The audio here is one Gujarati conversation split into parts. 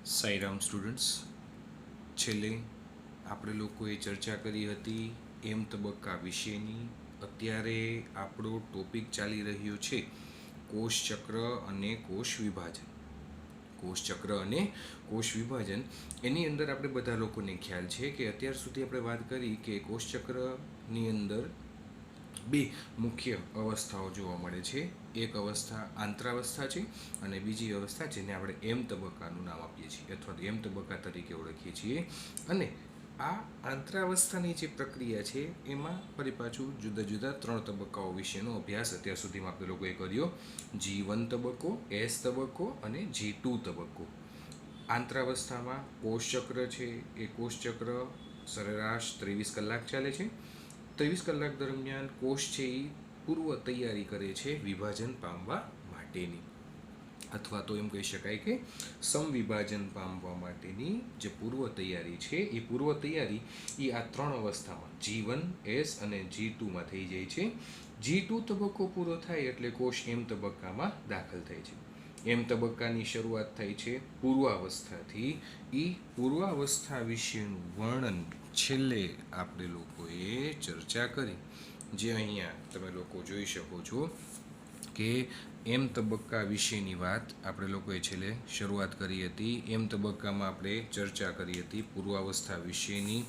સાઈરામ સ્ટુડન્ટ્સ, છેલ્લે આપણે લોકોએ ચર્ચા કરી હતી એમ તબક્કા વિશેની. અત્યારે આપણો ટોપિક ચાલી રહ્યો છે કોષચક્ર અને કોષ વિભાજન. કોષચક્ર અને કોષ વિભાજન એની અંદર આપણે બધા લોકોને ખ્યાલ છે કે અત્યાર સુધી આપણે વાત કરી કે કોષચક્રની અંદર બે મુખ્ય અવસ્થાઓ જોવા મળે છે. એક અવસ્થા આંતરાવસ્થા છે અને બીજી અવસ્થા જેને આપણે એમ તબક્કાનું નામ આપીએ છીએ અથવા તો એમ તબક્કા તરીકે ઓળખીએ છીએ. અને આ આંતરાવસ્થાની જે પ્રક્રિયા છે એમાં ફરી પાછું જુદા જુદા 3 તબક્કાઓ વિશેનો અભ્યાસ અત્યાર સુધીમાં આપણે લોકોએ કર્યો. G1 તબક્કો, S તબક્કો અને G2 તબક્કો. આંતરાવસ્થામાં કોષચક્ર છે એ કોષચક્ર સરેરાશ 23 કલાક ચાલે છે. 23 કલાક દરમિયાન કોષ છે એ પૂર્વ તૈયારી કરે છે વિભાજન પામવા માટેની, અથવા તો એમ કહી શકાય કે સમવિભાજન પામવા માટેની જે પૂર્વ તૈયારી છે એ પૂર્વ તૈયારી એ આ 3 અવસ્થામાં G1, S અને G2માં થઈ જાય છે. G2 તબક્કો પૂરો થાય એટલે કોષ એમ તબક્કામાં દાખલ થાય છે. એમ તબક્કાની શરૂઆત થાય છે પૂર્વાવસ્થાથી. એ પૂર્વાવસ્થા વિશેનું વર્ણન છેલ્લે આપણે લોકોએ ચર્ચા કરી, જે અહીંયા તમે લોકો જોઈ શકો છો કે એમ તબક્કા વિશેની વાત આપણે લોકોએ છેલ્લે શરૂઆત કરી હતી. એમ તબક્કામાં આપણે ચર્ચા કરી હતી પૂર્વાવસ્થા વિશેની.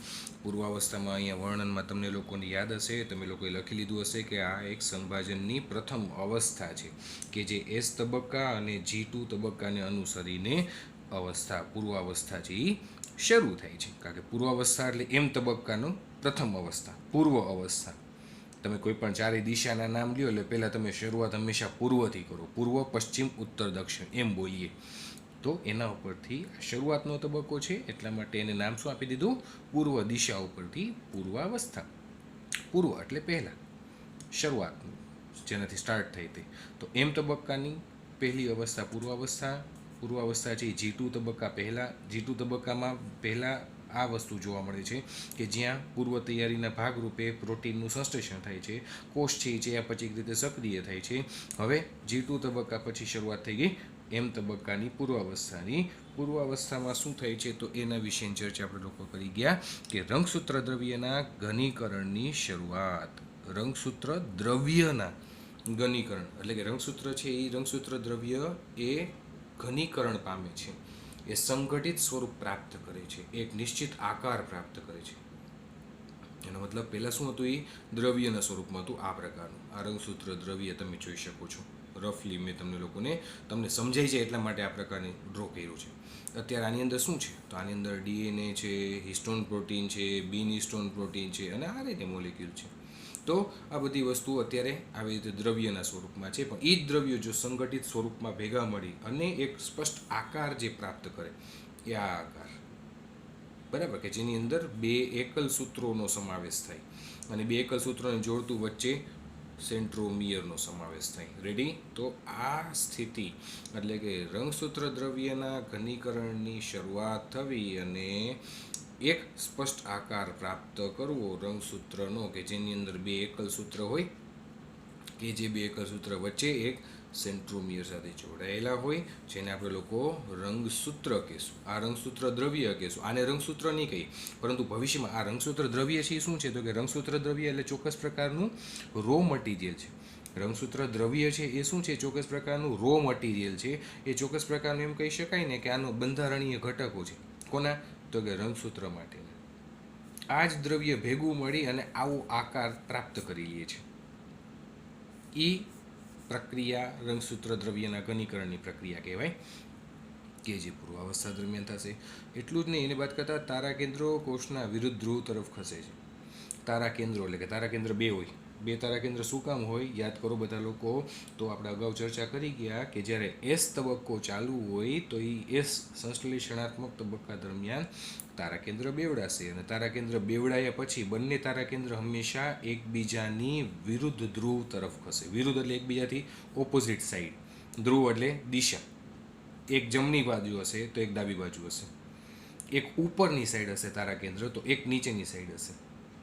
પૂર્વાવસ્થામાં અહીંયા વર્ણનમાં તમને લોકોને યાદ હશે, તમે લોકોએ લખી લીધું હશે કે આ એક સંભાજનની પ્રથમ અવસ્થા છે કે જે એસ તબક્કા અને G2 તબક્કાને અનુસરીને પૂર્વાવસ્થા છે એ શરૂ થાય છે. કારણ કે પૂર્વાવસ્થા એટલે એમ તબક્કાનો પ્રથમ અવસ્થા, પૂર્વ અવસ્થા. તમે કોઈ પણ ચારે દિશાના નામ લ્યો એટલે પહેલાં તમે શરૂઆત હંમેશા પૂર્વથી કરો. પૂર્વ, પશ્ચિમ, ઉત્તર, દક્ષિણ એમ બોલીએ તો એના ઉપરથી શરૂઆતનો તબક્કો છે એટલા માટે એને નામ શું આપી દીધું? પૂર્વ દિશા ઉપરથી પૂર્વાવસ્થા. પૂર્વ એટલે પહેલાં, શરૂઆત જેનાથી સ્ટાર્ટ થઈ તે. તો એમ તબક્કાની પહેલી અવસ્થા પૂર્વાવસ્થા. પૂર્વાવસ્થા છે G2 તબક્કા પહેલાં. G2 તબક્કામાં પહેલાં આ વસ્તુ જોવા મળે છે કે જ્યાં પૂર્વ તૈયારીના ભાગરૂપે પ્રોટીનનું સંશ્લેષણ થાય છે. કોષ છે એ ચયાપચયિક રીતે સક્રિય થાય છે. હવે G2 તબક્કા પછી શરૂઆત થઈ ગઈ એમ તબક્કાની પૂર્વાવસ્થાની. પૂર્વાવસ્થામાં શું થાય છે તો એના વિશેની ચર્ચા આપણે લોકો કરી ગયા કે રંગસૂત્ર દ્રવ્યના ઘનીકરણની શરૂઆત. રંગસૂત્ર દ્રવ્યના ઘનીકરણ એટલે કે રંગસૂત્ર છે એ રંગસૂત્ર દ્રવ્ય એ ઘનીકરણ પામે છે, એ સંગઠિત સ્વરૂપ પ્રાપ્ત કરે છે, એક નિશ્ચિત આકાર પ્રાપ્ત કરે છે. એનો મતલબ પહેલાં શું હતું? એ દ્રવ્યના સ્વરૂપમાં હતું આ પ્રકારનું. આ રંગસૂત્ર દ્રવ્ય તમે જોઈ શકો છો. રફલી મેં તમને સમજાય છે એટલા માટે આ પ્રકારની ડ્રો કર્યું છે. અત્યારે આની અંદર શું છે તો આની અંદર DNA છે, હિસ્ટોન પ્રોટીન છે, બિન હિસ્ટોન પ્રોટીન છે અને આ રીતે મોલેક્યુલ છે. તો આ બધી વસ્તુઓ અત્યારે આવી રીતે દ્રવ્યના સ્વરૂપમાં છે. પણ એ જ દ્રવ્યો જો સંગઠિત સ્વરૂપમાં ભેગા મળી અને એક સ્પષ્ટ આકાર જે પ્રાપ્ત કરે એ આ આકાર, બરાબર, કે જેની અંદર બે એકલ સૂત્રોનો સમાવેશ થાય અને બે એકલ સૂત્રોને જોડતું વચ્ચે સેન્ટ્રોમિયરનો સમાવેશ થાય. રેડી? તો આ સ્થિતિ એટલે કે રંગસૂત્ર દ્રવ્યના ઘનીકરણની શરૂઆત થવી અને એક સ્પષ્ટ આકાર પ્રાપ્ત કરવો રંગસૂત્રનો, કે જેની અંદર બે એકલ સૂત્ર હોય કે જે બે એકલ સૂત્ર વચ્ચે એક સેન્ટ્રોમિયર સાથે જોડાયેલા હોય, જેને આપણે લોકો રંગસૂત્ર કહેશું. આ રંગસૂત્ર દ્રવ્ય કહેશું. આને રંગસૂત્ર નહીં કહીએ, પરંતુ ભવિષ્યમાં આ રંગસૂત્ર દ્રવ્ય છે એ શું છે તો કે રંગસૂત્ર દ્રવ્ય એટલે ચોક્કસ પ્રકારનું રો મટીરિયલ છે. રંગસૂત્ર દ્રવ્ય છે એ શું છે? ચોક્કસ પ્રકારનું રો મટીરિયલ છે. એ ચોક્કસ પ્રકારનું એમ કહી શકાય ને કે આનો બંધારણીય ઘટકો છે. કોના? તો કે રંગસૂત્ર માટેના. આ જ દ્રવ્ય ભેગું મળી અને આવો આકાર પ્રાપ્ત કરી લે છે. એ પ્રક્રિયા રંગસૂત્ર દ્રવ્યના ઘનીકરણની પ્રક્રિયા કહેવાય, કે જે પૂર્વાવસ્થા દરમિયાન થશે. એટલું જ નહીં, એને બાદ કરતાં તારા કેન્દ્રો કોષના વિરુદ્ધ ધ્રુવ તરફ ખસે છે. તારા કેન્દ્રો એટલે કે તારા કેન્દ્ર બે હોય. બે તારા કેન્દ્ર શું કામ હોય? યાદ કરો બધા લોકો. તો આપણે અગાઉ ચર્ચા કરી ગયા કે જ્યારે એસ તબક્કો ચાલુ હોય તો એ એસ સંશ્લેષણાત્મક તબક્કા દરમિયાન તારા કેન્દ્ર બેવડાશે અને તારા કેન્દ્ર બેવડાયા પછી બંને તારા કેન્દ્ર હંમેશા એકબીજાની વિરુદ્ધ ધ્રુવ તરફ ખસે. વિરુદ્ધ એટલે એકબીજાથી ઓપોઝિટ સાઈડ. ધ્રુવ એટલે દિશા. એક જમણી બાજુ હશે તો એક ડાબી બાજુ હશે. એક ઉપરની સાઈડ હશે તારા કેન્દ્ર તો એક નીચેની સાઈડ હશે.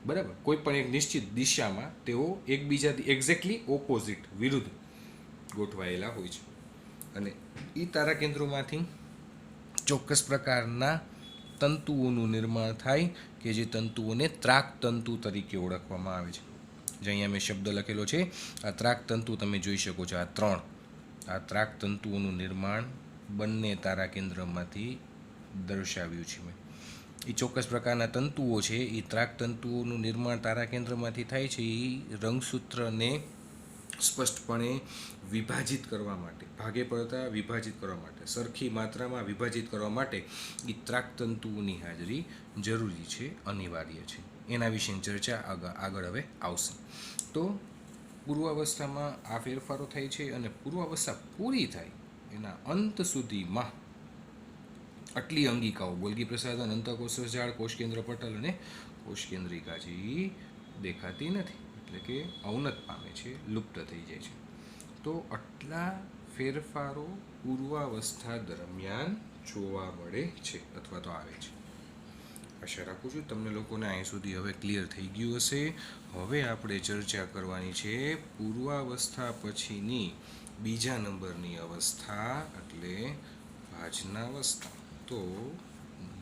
બરાબર? કોઈ પણ એક નિશ્ચિત દિશામાં તેઓ એકબીજાથી એક્ઝેક્ટલી ઓપોઝિટ, વિરુદ્ધ ગોઠવાયેલા હોય છે. અને એ તારા કેન્દ્રોમાંથી ચોક્કસ પ્રકારના તંતુઓનું નિર્માણ થાય કે જે તંતુઓને ત્રાક તંતુ તરીકે ઓળખવામાં આવે છે. જે અહીંયા મેં શબ્દ લખેલો છે, આ ત્રાક તંતુ તમે જોઈ શકો છો. આ ત્રાક તંતુઓનું નિર્માણ બંને તારા કેન્દ્રમાંથી દર્શાવ્યું છે મેં. એ ચોક્કસ પ્રકારના તંતુઓ છે, એ ત્રાક તંતુઓનું નિર્માણ તારા કેન્દ્રમાંથી થાય છે. એ રંગસૂત્રને સ્પષ્ટપણે વિભાજિત કરવા માટે, ભાગે પડતા વિભાજિત કરવા માટે, સરખી માત્રામાં વિભાજિત કરવા માટે એ ત્રાક તંતુઓની હાજરી જરૂરી છે, અનિવાર્ય છે. એના વિશેની ચર્ચા આગળ હવે આવશે. તો પૂર્વાવસ્થામાં આ ફેરફારો થાય છે અને પૂર્વાવસ્થા પૂરી થાય એના અંત સુધીમાં આટલી અંગિકાઓ ગોલ્ગી પ્રસાધન, અંતઃકોષ જાળ, કોષકેન્દ્ર પટલ અને કોષકેન્દ્રિકા છે એ દેખાતી નથી, એટલે કે અવનત પામે છે, લુપ્ત થઈ જાય છે. તો આટલા ફેરફારો પૂર્વાવસ્થા દરમિયાન જોવા મળે છે અથવા તો આવે છે. આશા રાખું છું તમને લોકોને અહીં સુધી હવે ક્લિયર થઈ ગયું હશે. હવે આપણે ચર્ચા કરવાની છે પૂર્વાવસ્થા પછીની બીજા નંબરની અવસ્થા, એટલે ભાજનાવસ્થા. તો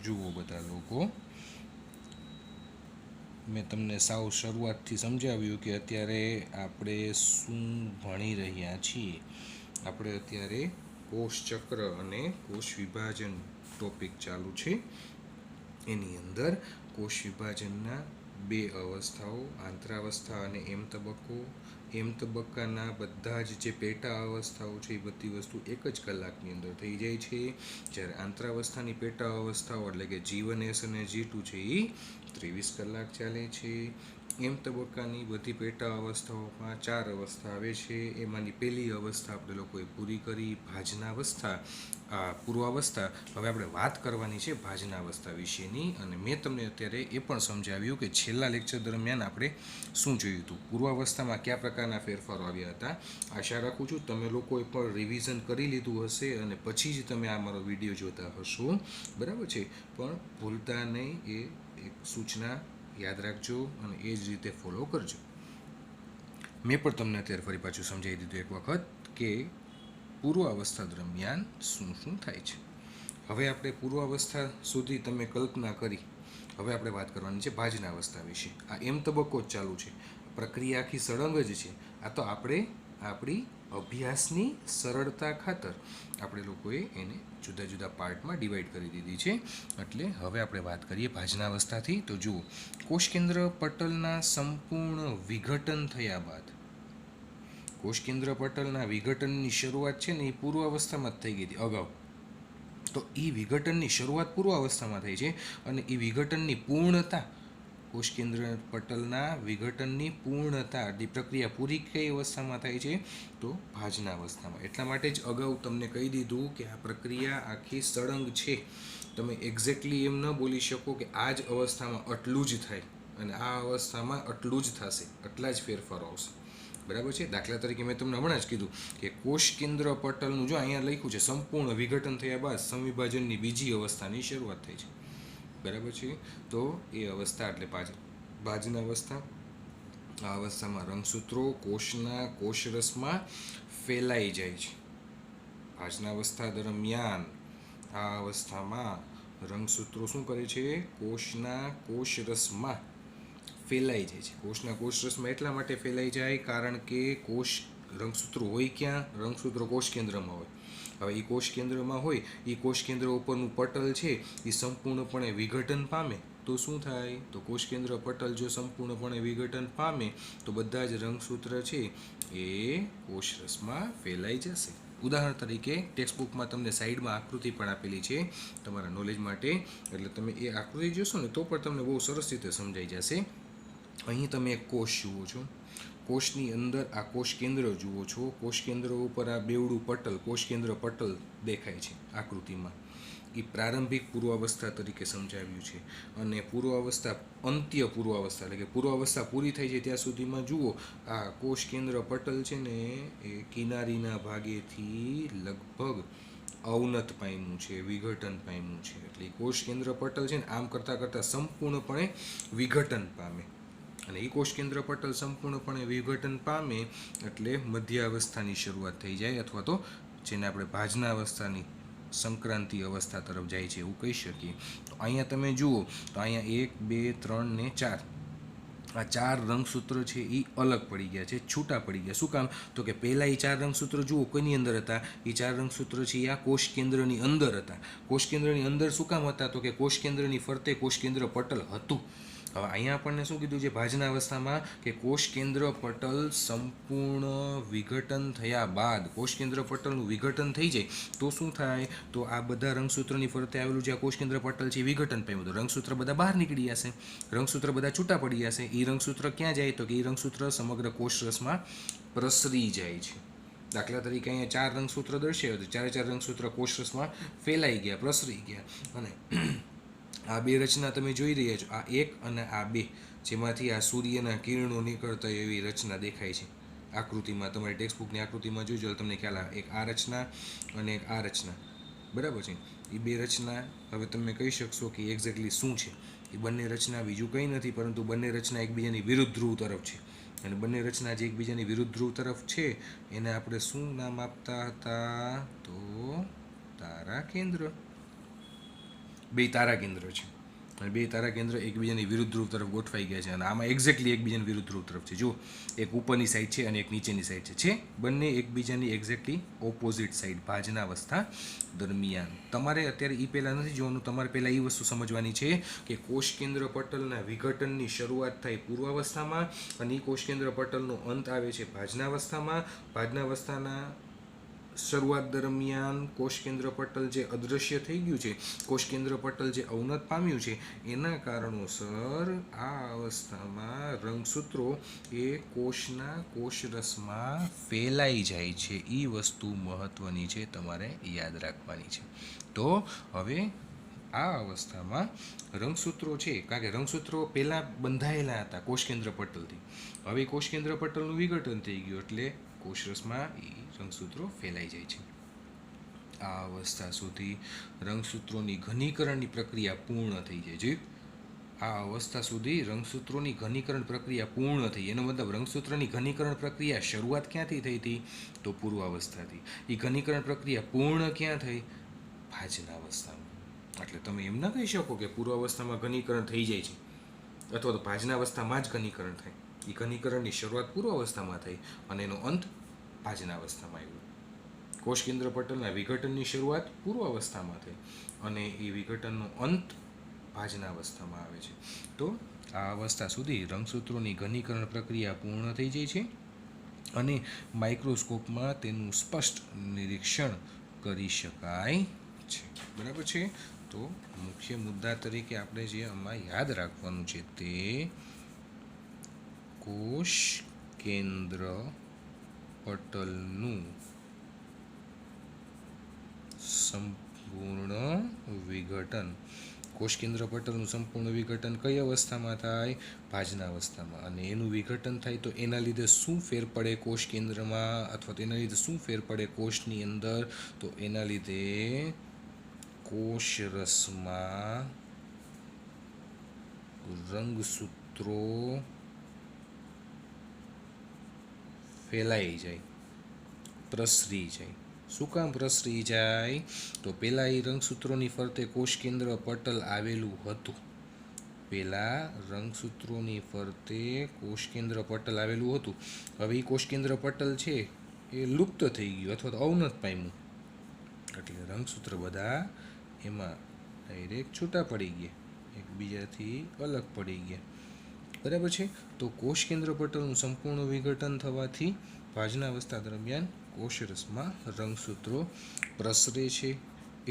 જુઓ બધા લોકો, મેં તમને સાવ શરૂઆતથી સમજાવ્યું કે અત્યારે આપણે શું ભણી રહ્યા છીએ. આપણે અત્યારે કોષચક્ર અને કોષ વિભાજન ટોપિક ચાલુ છે. એની અંદર કોષ વિભાજનના બે અવસ્થાઓ, આંતરાવસ્થા અને એમ તબક્કો. એમ તબક્કાના બધા જ જે પેટા અવસ્થાઓ છે એ બધી વસ્તુ એક જ કલાકની અંદર થઈ જાય છે. જ્યારે આંતરાવસ્થાની પેટા અવસ્થાઓ એટલે કે G1S અને G2 છે એ 23 કલાક ચાલે છે. એમ તબક્કાની બધી પેટા અવસ્થાઓમાં 4 અવસ્થા આવે છે. એમાંની પહેલી અવસ્થા આપણે લોકોએ પૂરી કરી, ભાજનાવસ્થા. પૂર્વાવસ્થા. હવે આપણે વાત કરવાની છે ભાજનાવસ્થા વિશેની, અને મેં તમને અત્યારે એ પણ સમજાવ્યું કે છેલ્લા લેક્ચર દરમિયાન આપણે શું જોયું હતું, પૂર્વાવસ્થામાં કયા પ્રકારના ફેરફારો આવ્યા હતા. આશા રાખું છું તમે લોકોએ પણ રિવિઝન કરી લીધું હશે અને પછી જ તમે આ મારો વિડીયો જોતા હશો, બરાબર છે. પણ ભૂલતા નહીં, એ એક સૂચના યાદ રાખજો અને એ જ રીતે ફોલો કરજો. મેં પણ તમને અત્યારે ફરી પાછું સમજાવી દીધું એક વખત કે પૂર્વાવસ્થા દરમિયાન શું શું થાય છે. હવે આપણે પૂર્વાવસ્થા સુધી તમે કલ્પના કરી, હવે આપણે વાત કરવાની છે ભાજનાવસ્થા વિશે. આ એમ તબક્કો જ ચાલુ છે, પ્રક્રિયા આખી સળંગ જ છે. આ તો આપણે આપણી અભ્યાસની સરળતા ખાતર આપણે લોકોએ એને જુદા જુદા પાર્ટમાં ડિવાઈડ કરી દીધી છે. એટલે હવે આપણે વાત કરીએ ભાજનાવસ્થાથી. તો જુઓ, કોષકેન્દ્ર પટલના સંપૂર્ણ વિઘટન થયા બાદ, કોષકેન્દ્ર પટલના વિઘટનની શરૂઆત છે ને એ પૂર્વાવસ્થામાં જ થઈ ગઈ હતી અગાઉ. તો એ વિઘટનની શરૂઆત પૂર્વાવસ્થામાં થઈ છે અને એ વિઘટનની પૂર્ણતા, કોષકેન્દ્ર પટલના વિઘટનની પૂર્ણતા, પ્રક્રિયા પૂરી કઈ અવસ્થામાં થાય છે, તો ભાજનાવસ્થામાં. એટલા માટે જ અગાઉ તમને કહી દીધું કે આ પ્રક્રિયા આખી સળંગ છે. તમે એક્ઝેક્ટલી એમ ન બોલી શકો કે આ જ અવસ્થામાં આટલું જ થાય અને આ અવસ્થામાં આટલું જ થશે, આટલા જ ફેરફારો આવશે, બરાબર છે. દાખલા તરીકે મેં તમને હમણાં જ કીધું કે કોષકેન્દ્ર પટલનું જો અહીંયા લખ્યું છે સંપૂર્ણ વિઘટન થયા બાદ સંવિભાજનની બીજી અવસ્થાની શરૂઆત થઈ છે, બરાબર છે. તો એ અવસ્થા એટલે ભાજનાવસ્થા. આ અવસ્થામાં રંગસૂત્રો કોષના કોષરસમાં ફેલાઈ જાય છે. ભાજનાવસ્થા દરમિયાન આ અવસ્થામાં રંગસૂત્રો શું કરે છે, કોષના કોષરસમાં ફેલાઈ જાય છે. કોષના કોષરસમાં એટલા માટે ફેલાઈ જાય કારણ કે કોષ રંગસૂત્રો હોય ક્યાં, રંગસૂત્રો કોષ કેન્દ્રમાં હોય. હવે એ કોષ કેન્દ્રમાં હોય, એ કોષ કેન્દ્ર ઉપરનું પટલ છે એ સંપૂર્ણપણે વિઘટન પામે તો શું થાય, તો કોષ કેન્દ્ર પટલ જો સંપૂર્ણપણે વિઘટન પામે તો બધા જ રંગસૂત્ર છે એ કોષરસમાં ફેલાઈ જશે. ઉદાહરણ તરીકે ટેક્સ્ટબુકમાં તમને સાઈડમાં આકૃતિ પણ આપેલી છે તમારા નોલેજ માટે, એટલે તમે એ આકૃતિ જોશો ને તો પણ તમને બહુ સરસ રીતે સમજાઈ જશે. અહીં તમે એક કોષ જુઓ છો, કોષની અંદર આ કોષ કેન્દ્ર જુઓ છો, કોષ કેન્દ્ર ઉપર આ બેવડું પટલ, કોષ કેન્દ્ર પટલ દેખાય છે આકૃતિમાં. એ પ્રારંભિક પૂર્વાવસ્થા તરીકે સમજાવ્યું છે. અને પૂર્વાવસ્થા, અંત્ય પૂર્વાવસ્થા એટલે કે પૂર્વાવસ્થા પૂરી થઈ છે ત્યાં સુધીમાં જુઓ આ કોષ કેન્દ્ર પટલ છે ને એ કિનારીના ભાગેથી લગભગ અવનત પામ્યું છે, વિઘટન પામ્યું છે. એટલે કોષ કેન્દ્ર પટલ છે ને આમ કરતાં કરતાં સંપૂર્ણપણે વિઘટન પામે, અને એ કોષ કેન્દ્ર પટલ સંપૂર્ણપણે વિઘટન પામે એટલે મધ્યાવસ્થાની શરૂઆત થઈ જાય, અથવા તો જેને આપણે ભાજનાવસ્થાની સંક્રાંતિ અવસ્થા તરફ જાય છે એવું કહી શકીએ. તો અહીંયા તમે જુઓ તો અહીંયા 1 2 3 ને 4 આ 4 રંગસૂત્ર છે એ અલગ પડી ગયા છે, છૂટા પડી ગયા. શું કામ? તો કે પહેલાં એ 4 રંગસૂત્ર જુઓ કોઈની અંદર હતા, એ 4 રંગસૂત્ર છે એ આ કોષ કેન્દ્રની અંદર હતા. કોષ કેન્દ્રની અંદર શું કામ હતા? તો કે કોષ કેન્દ્રની ફરતે કોષ કેન્દ્ર પટલ હતું. હવે અહીંયા આપણને શું કીધું છે ભાજના અવસ્થામાં કે કોષ કેન્દ્ર પટલ સંપૂર્ણ વિઘટન થયા બાદ કોષ કેન્દ્ર પટલનું વિઘટન થઈ જાય તો શું થાય? તો આ બધા રંગસૂત્રની ફરતે આવેલું જે આ કોષ કેન્દ્ર પટલ છે એ વિઘટન પામ્યું, તો રંગસૂત્ર બધા બહાર નીકળી જશે, રંગસૂત્ર બધા છૂટા પડી જશે. એ રંગસૂત્ર ક્યાં જાય? તો કે એ રંગસૂત્ર સમગ્ર કોષરસમાં પ્રસરી જાય છે. દાખલા તરીકે અહીંયા 4 રંગસૂત્ર દર્શાવ્યો તો 4 રંગસૂત્ર કોષરસમાં ફેલાઈ ગયા, પ્રસરી ગયા. અને આ બે રચના તમે જોઈ રહ્યા છો, આ 1 અને આ 2, જેમાંથી આ સૂર્યના કિરણો નીકળતા એવી રચના દેખાય છે આકૃતિમાં. તમારી ટેક્સ્ટબુકની આકૃતિમાં જોજો એટલે તમને ખ્યાલ આવે. એક આ રચના અને એક આ રચના, બરાબર છે. એ બે રચના હવે તમે કહી શકશો કે એક્ઝેક્ટલી શું છે? એ બંને રચના બીજું કંઈ નથી પરંતુ બંને રચના એકબીજાની વિરુદ્ધ ધ્રુવ તરફ છે. અને બંને રચના જે એકબીજાની વિરુદ્ધ ધ્રુવ તરફ છે એને આપણે શું નામ આપતા હતા? તો તારા કેન્દ્ર. બે તારા કેન્દ્ર છે અને બે તારા કેન્દ્ર એકબીજાની વિરુદ્ધ ધ્રુવ તરફ ગોઠવાઈ ગયા છે. અને આમાં એક્ઝેક્ટલી એકબીજાની વિરુદ્ધ ધ્રુવ તરફ છે. જો એક ઉપરની સાઈડ છે અને એક નીચેની સાઈડ છે બંને એકબીજાની એક્ઝેક્ટલી ઓપોઝિટ સાઈડ ભાજનાવસ્થા દરમિયાન. તમારે અત્યારે એ પહેલાં નથી જોવાનું, તમારે પહેલાં એ વસ્તુ સમજવાની છે કે કોષ કેન્દ્ર પટલના વિઘટનની શરૂઆત થાય પૂર્વાવસ્થામાં અને એ કોષ કેન્દ્ર પટલનો અંત આવે છે ભાજનાવસ્થામાં. ભાજનાવસ્થાના શરૂઆત દરમિયાન કોષ કેન્દ્ર પટલ જે અદૃશ્ય થઈ ગયું છે, કોષ કેન્દ્ર પટલ જે અવનત પામ્યું છે, એના કારણોસર આ અવસ્થામાં રંગસૂત્રો એ કોષના કોષરસમાં ફેલાઈ જાય છે. એ વસ્તુ મહત્વની છે, તમારે યાદ રાખવાની છે. તો હવે આ અવસ્થામાં રંગસૂત્રો છે, કારણ કે રંગસૂત્રો પહેલાં બંધાયેલા હતા કોષ કેન્દ્ર પટલથી, હવે કોષ કેન્દ્ર પટલનું વિઘટન થઈ ગયું એટલે કોષરસમાં એ રંગસૂત્રો ફેલાઈ જાય છે. આ અવસ્થા સુધી રંગસૂત્રોની ઘનીકરણની પ્રક્રિયા પૂર્ણ થઈ જાય છે. આ અવસ્થા સુધી રંગસૂત્રોની ઘનીકરણ પ્રક્રિયા પૂર્ણ થઈ. એનો મતલબ રંગસૂત્રની ઘનીકરણ પ્રક્રિયા શરૂઆત ક્યાંથી થઈ હતી? તો પૂર્વાવસ્થાથી. એ ઘનીકરણ પ્રક્રિયા પૂર્ણ ક્યાં થઈ? ભાજનાવસ્થામાં. એટલે તમે એમ ના કહી શકો કે પૂર્વાવસ્થામાં ઘનીકરણ થઈ જાય છે અથવા તો ભાજનાવસ્થામાં જ ઘનીકરણ થાય. એ ઘનીકરણની શરૂઆત પૂર્વાવસ્થામાં થઈ અને એનો અંત ભાજનાવસ્થામાં આવ્યો. કોષ કેન્દ્ર પટલના વિઘટનની શરૂઆત પૂર્વાવસ્થામાં થઈ અને એ વિઘટનનો અંત ભાજનાવસ્થામાં આવે છે. તો આ અવસ્થા સુધી રંગસૂત્રોની ઘનીકરણ પ્રક્રિયા પૂર્ણ થઈ જાય છે અને માઇક્રોસ્કોપમાં તેનું સ્પષ્ટ નિરીક્ષણ કરી શકાય છે. બરાબર છે. તો મુખ્ય મુદ્દા તરીકે આપણે જે આમાં યાદ રાખવાનું છે તે કોષ કેન્દ્ર પટલનું સંપૂર્ણ વિઘટન. કોષ કેન્દ્ર પટલનું સંપૂર્ણ વિઘટન કઈ અવસ્થામાં થાય? ભાજનાવસ્થામાં. અને એનું વિઘટન થાય તો એના લીધે શું ફેર પડે કોષ કેન્દ્રમાં અથવા તો એના લીધે શું ફેર પડે કોષની અંદર? તો એના લીધે કોષરસમાં રંગસૂત્રો ફેલાઈ જાય, પ્રસરી જાય. શું કામ પ્રસરી જાય? તો પહેલાં એ રંગસૂત્રોની ફરતે કોષ કેન્દ્ર પટલ આવેલું હતું. પહેલાં રંગસૂત્રોની ફરતે કોષ કેન્દ્ર પટલ આવેલું હતું. હવે એ કોષ કેન્દ્ર પટલ છે એ લુપ્ત થઈ ગયું અથવા તો અવનત પામ્યું એટલે રંગસૂત્ર બધા એમાં ડાયરેક્ટ છૂટા પડી ગયા, એકબીજાથી અલગ પડી ગયા. બરાબર છે. તો કોષ કેન્દ્ર પટલનું સંપૂર્ણ વિઘટન થવાથી ભાજનાવસ્થા દરમિયાન કોષરસમાં રંગસૂત્રો પ્રસરે છે.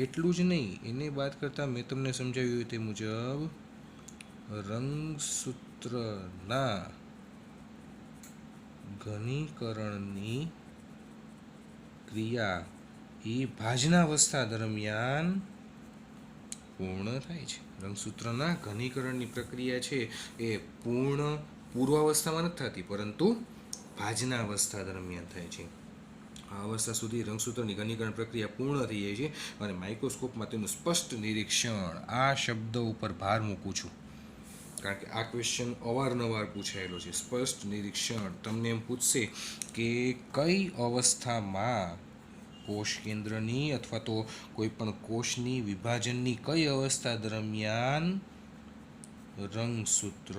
એટલું જ નહીં, એને બાદ કરતાં મેં તમને સમજાવ્યું તે મુજબ રંગસૂત્રના ઘનીકરણની ક્રિયા એ ભાજનાવસ્થા દરમિયાન પૂર્ણ થાય છે. રંગસૂત્રના ઘનીકરણની પ્રક્રિયા છે એ પૂર્વાવસ્થામાં નથી થતી પરંતુ ભાજનાવસ્થા દરમિયાન થાય છે. આ અવસ્થા સુધી રંગસૂત્રની ઘનીકરણ પ્રક્રિયા પૂર્ણ થઈ જાય છે અને માઇક્રોસ્કોપમાં તેનું સ્પષ્ટ નિરીક્ષણ. આ શબ્દ ઉપર ભાર મૂકું છું કારણ કે આ ક્વેશ્ચન અવારનવાર પૂછાયેલો છે. સ્પષ્ટ નિરીક્ષણ. તમને એમ પૂછશે કે કઈ અવસ્થામાં કોષ કેન્દ્રની અથવા તો કોઈ પણ કોષની વિભાજનની કઈ અવસ્થા દરમિયાન રંગસૂત્ર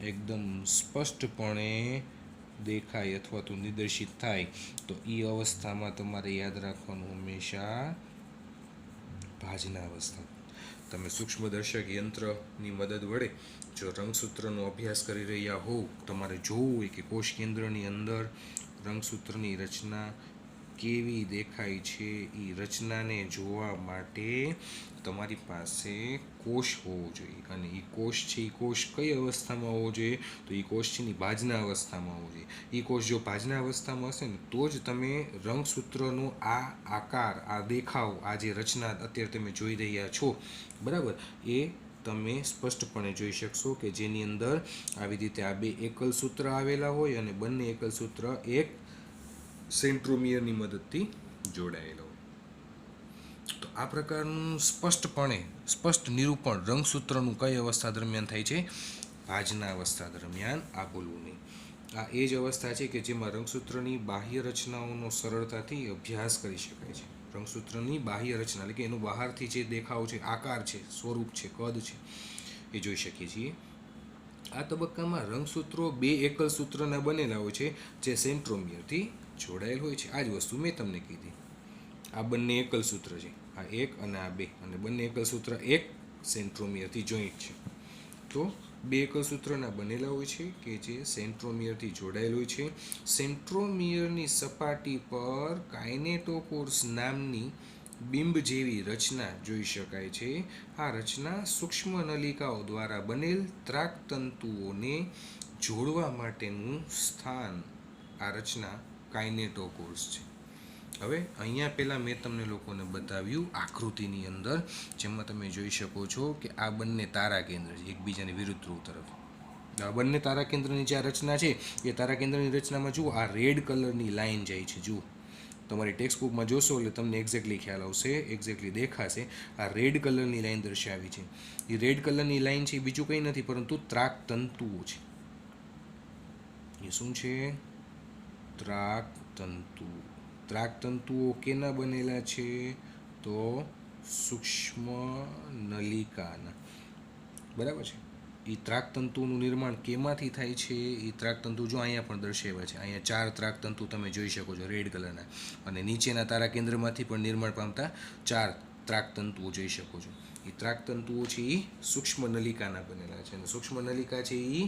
એકદમ સ્પષ્ટપણે દેખાય અથવા તો નિર્દેશિત થાય, તો એ અવસ્થામાં તમારે યાદ રાખવાનું હંમેશા ભાજના અવસ્થા. તમે સૂક્ષ્મદર્શક યંત્રની મદદ વડે જો રંગસૂત્રનો અભ્યાસ કરી રહ્યા હોવ, તમારે જોવું હોય કે કોષ કેન્દ્રની અંદર રંગસૂત્રની રચના કેવી દેખાય છે, એ રચનાને જોવા માટે તમારી પાસે કોષ હોવો જોઈએ. અને એ કોષ છે, એ કોષ કઈ અવસ્થામાં હોવો જોઈએ? તો એ કોષ છે એ ભાજના અવસ્થામાં હોવો જોઈએ. એ કોષ જો ભાજના અવસ્થામાં હશે ને, તો જ તમે રંગસૂત્રનો આ આકાર, આ દેખાવ, આ જે રચના અત્યારે તમે જોઈ રહ્યા છો, બરાબર, એ તમે સ્પષ્ટપણે જોઈ શકશો કે જેની અંદર આવી રીતે આ બે એકલ સૂત્ર આવેલા હોય અને બંને એકલ સૂત્ર એક સેન્ટ્રોમિયરની મદદથી જોડાયેલા હોય. તો આ પ્રકારનું સ્પષ્ટ નિરૂપણ રંગસૂત્રનું કઈ અવસ્થા દરમિયાન થાય છે? ભાજના અવસ્થા દરમિયાન. આ બોલવું નહીં. આ એ જ અવસ્થા છે કે જેમાં રંગસૂત્રની બાહ્ય રચનાઓનો સરળતાથી અભ્યાસ કરી શકાય છે. રંગસૂત્રની બાહ્ય રચના એટલે કે એનું બહારથી જે દેખાવ છે, આકાર છે, સ્વરૂપ છે, કદ છે, એ જોઈ શકીએ છીએ. આ તબક્કામાં રંગસૂત્રો બે એકલ સૂત્રના બનેલા હોય છે જે સેન્ટ્રોમિયરથી જોડાયેલ હોય છે. આ જ વસ્તુ મેં તમને કીધી. આ બંને એકલ સૂત્ર છે, આ એક અને આ બે, અને બંને એકલ સૂત્ર એક સેન્ટ્રોમિયરથી જોઈન્ટ છે. તો બે એકલ સૂત્રના બનેલા હોય છે કે જે સેન્ટ્રોમિયરથી જોડાયેલ હોય છે. સેન્ટ્રોમિયરની સપાટી પર કાઇનેટોકોર્સ નામની બિંબ જેવી રચના જોઈ શકાય છે. આ રચના સૂક્ષ્મ નલિકાઓ દ્વારા બનેલ ત્રાકતંતુઓને જોડવા માટેનું સ્થાન, આ રચના કાઇનેટોકોર્સ છે. હવે અહીંયા પહેલાં મેં તમને લોકોને બતાવ્યું આકૃતિની અંદર, જેમાં તમે જોઈ શકો છો કે આ બંને તારા કેન્દ્ર છે એકબીજાની વિરુદ્ધ ધ્રુવ તરફ. આ બંને તારા કેન્દ્રની જે રચના છે, એ તારા કેન્દ્રની રચનામાં જુઓ, આ રેડ કલરની લાઈન જાય છે. જુઓ, તમારી ટેક્સ્ટ બુકમાં જોશો એટલે તમને એક્ઝેક્ટલી ખ્યાલ આવશે, એક્ઝેક્ટલી દેખાશે. આ રેડ કલરની લાઈન દર્શાવી છે. એ રેડ કલરની લાઈન છે એ બીજું કંઈ નથી પરંતુ ત્રાકતંતુઓ છે. એ શું છે? ત્રાકતંતુ. ત્રાકતંતુઓ કેના બનેલા છે? તો સૂક્ષ્મ નલિકાના. બરાબર છે. એ ત્રાકતંતુનું નિર્માણ કેમાંથી થાય છે? એ ત્રાકતંતુ જો અહીંયા પણ દર્શાવ્યા છે. અહીંયા 4 ત્રાકતંતુ તમે જોઈ શકો છો રેડ કલરના, અને નીચેના તારા કેન્દ્રમાંથી પણ નિર્માણ પામતા 4 ત્રાકતંતુઓ જોઈ શકો છો. એ ત્રાકતંતુઓ છે એ સૂક્ષ્મ નલિકાના બનેલા છે. અને સૂક્ષ્મ નલિકા છે એ